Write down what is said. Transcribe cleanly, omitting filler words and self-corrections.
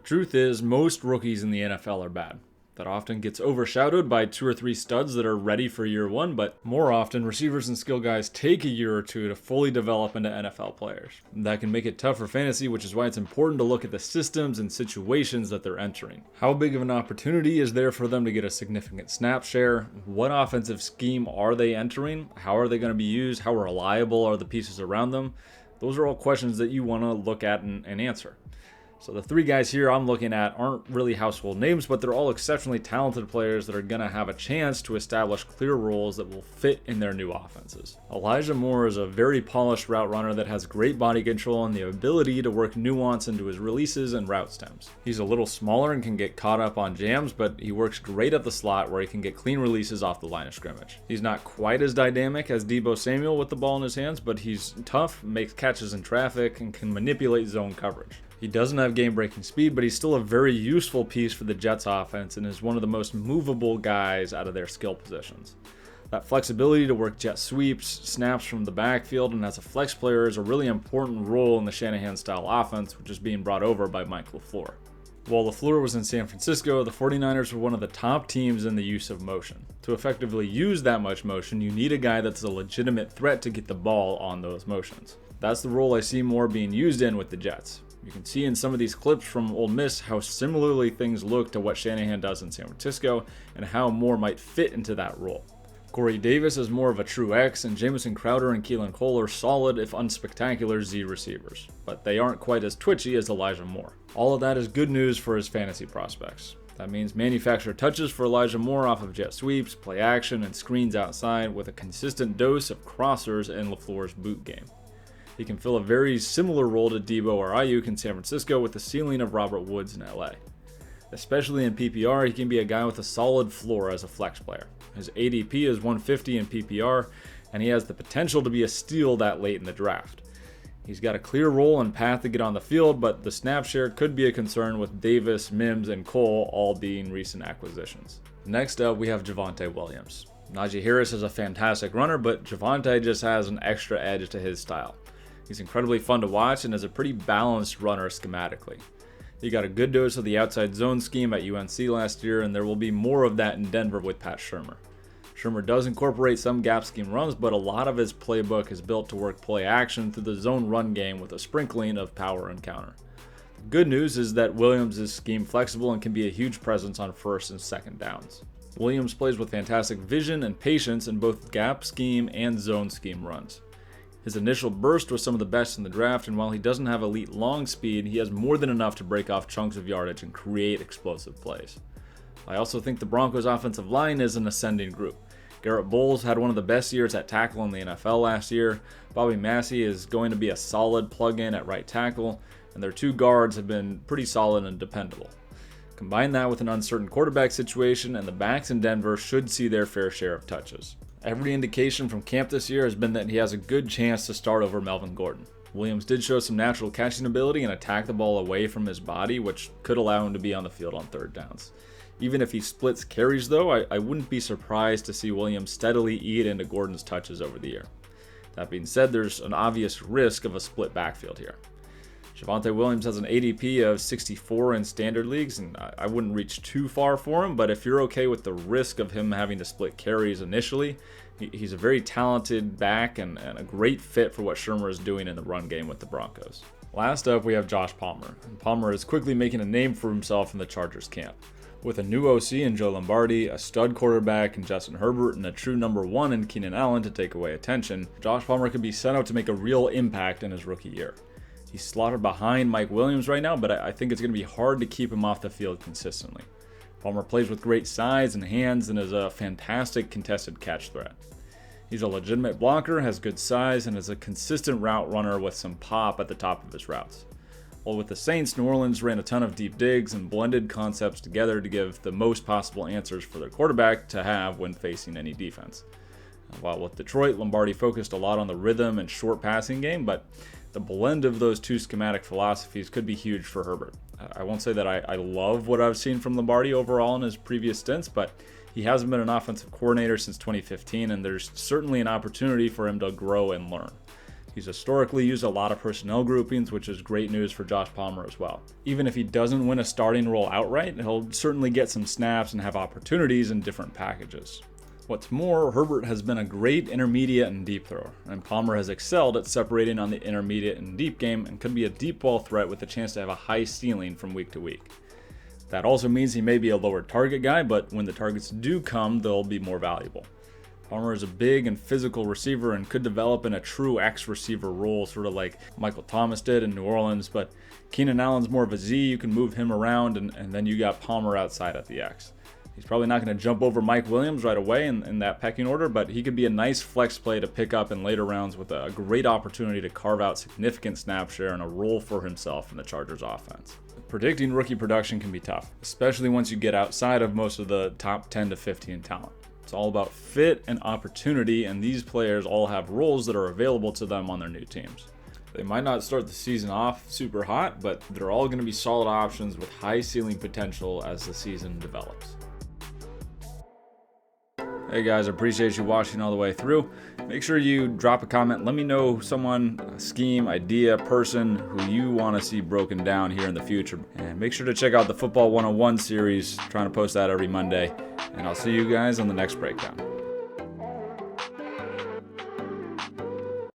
Truth is, most rookies in the NFL are bad. That often gets overshadowed by 2 or 3 studs that are ready for year one, but more often, receivers and skill guys take a year or two to fully develop into NFL players. That can make it tough for fantasy, which is why it's important to look at the systems and situations that they're entering. How big of an opportunity is there for them to get a significant snap share? What offensive scheme are they entering? How are they going to be used? How reliable are the pieces around them? Those are all questions that you want to look at and answer. So the 3 guys here I'm looking at aren't really household names, but they're all exceptionally talented players that are going to have a chance to establish clear roles that will fit in their new offenses. Elijah Moore is a very polished route runner that has great body control and the ability to work nuance into his releases and route stems. He's a little smaller and can get caught up on jams, but he works great at the slot where he can get clean releases off the line of scrimmage. He's not quite as dynamic as Deebo Samuel with the ball in his hands, but he's tough, makes catches in traffic, and can manipulate zone coverage. He doesn't have game-breaking speed, but he's still a very useful piece for the Jets offense and is one of the most movable guys out of their skill positions. That flexibility to work jet sweeps, snaps from the backfield, and as a flex player is a really important role in the Shanahan-style offense, which is being brought over by Mike LaFleur. While LaFleur was in San Francisco, the 49ers were one of the top teams in the use of motion. To effectively use that much motion, you need a guy that's a legitimate threat to get the ball on those motions. That's the role I see Moore being used in with the Jets. You can see in some of these clips from Ole Miss how similarly things look to what Shanahan does in San Francisco and how Moore might fit into that role. Corey Davis is more of a true X, and Jamison Crowder and Keelan Cole are solid if unspectacular Z receivers, but they aren't quite as twitchy as Elijah Moore. All of that is good news for his fantasy prospects. That means manufacture touches for Elijah Moore off of jet sweeps, play action, and screens outside with a consistent dose of crossers in LaFleur's boot game. He can fill a very similar role to Deebo or Ayuk in San Francisco with the ceiling of Robert Woods in LA. Especially in PPR, he can be a guy with a solid floor as a flex player. His ADP is 150 in PPR, and he has the potential to be a steal that late in the draft. He's got a clear role and path to get on the field, but the snap share could be a concern with Davis, Mims, and Cole all being recent acquisitions. Next up, we have Javonte Williams. Najee Harris is a fantastic runner, but Javonte just has an extra edge to his style. He's incredibly fun to watch and is a pretty balanced runner schematically. He got a good dose of the outside zone scheme at UNC last year, and there will be more of that in Denver with Pat Shurmur. Shurmur does incorporate some gap scheme runs, but a lot of his playbook is built to work play action through the zone run game with a sprinkling of power and counter. The good news is that Williams is scheme flexible and can be a huge presence on first and second downs. Williams plays with fantastic vision and patience in both gap scheme and zone scheme runs. His initial burst was some of the best in the draft, and while he doesn't have elite long speed, he has more than enough to break off chunks of yardage and create explosive plays. I also think the Broncos' offensive line is an ascending group. Garrett Bowles had one of the best years at tackle in the NFL last year. Bobby Massey is going to be a solid plug-in at right tackle, and their 2 guards have been pretty solid and dependable. Combine that with an uncertain quarterback situation, and the backs in Denver should see their fair share of touches. Every indication from camp this year has been that he has a good chance to start over Melvin Gordon. Williams did show some natural catching ability and attack the ball away from his body, which could allow him to be on the field on third downs. Even if he splits carries though, I wouldn't be surprised to see Williams steadily eat into Gordon's touches over the year. That being said, there's an obvious risk of a split backfield here. Javonte Williams has an ADP of 64 in standard leagues, and I wouldn't reach too far for him, but if you're okay with the risk of him having to split carries initially, he's a very talented back and a great fit for what Shurmur is doing in the run game with the Broncos. Last up, we have Josh Palmer. Palmer is quickly making a name for himself in the Chargers camp. With a new OC in Joe Lombardi, a stud quarterback in Justin Herbert, and a true number 1 in Keenan Allen to take away attention, Josh Palmer could be set up to make a real impact in his rookie year. He's slotted behind Mike Williams right now, but I think it's going to be hard to keep him off the field consistently. Palmer plays with great size and hands and is a fantastic contested catch threat. He's a legitimate blocker, has good size, and is a consistent route runner with some pop at the top of his routes. While with the Saints, New Orleans ran a ton of deep digs and blended concepts together to give the most possible answers for their quarterback to have when facing any defense. While with Detroit, Lombardi focused a lot on the rhythm and short passing game, but the blend of those 2 schematic philosophies could be huge for Herbert. I won't say that I love what I've seen from Lombardi overall in his previous stints, but he hasn't been an offensive coordinator since 2015, and there's certainly an opportunity for him to grow and learn. He's historically used a lot of personnel groupings, which is great news for Josh Palmer as well. Even if he doesn't win a starting role outright, he'll certainly get some snaps and have opportunities in different packages. What's more, Herbert has been a great intermediate and deep thrower, and Palmer has excelled at separating on the intermediate and deep game and could be a deep ball threat with a chance to have a high ceiling from week to week. That also means he may be a lower target guy, but when the targets do come, they'll be more valuable. Palmer is a big and physical receiver and could develop in a true X receiver role, sort of like Michael Thomas did in New Orleans, but Keenan Allen's more of a Z. You can move him around, and then you got Palmer outside at the X. He's probably not going to jump over Mike Williams right away in that pecking order, but he could be a nice flex play to pick up in later rounds with a great opportunity to carve out significant snap share and a role for himself in the Chargers offense. Predicting rookie production can be tough, especially once you get outside of most of the top 10 to 15 talent. It's all about fit and opportunity, and these players all have roles that are available to them on their new teams. They might not start the season off super hot, but they're all going to be solid options with high ceiling potential as the season develops. Hey guys, I appreciate you watching all the way through. Make sure you drop a comment. Let me know someone, a scheme, idea, person who you want to see broken down here in the future. And make sure to check out the Football 101 series. I'm trying to post that every Monday. And I'll see you guys on the next breakdown.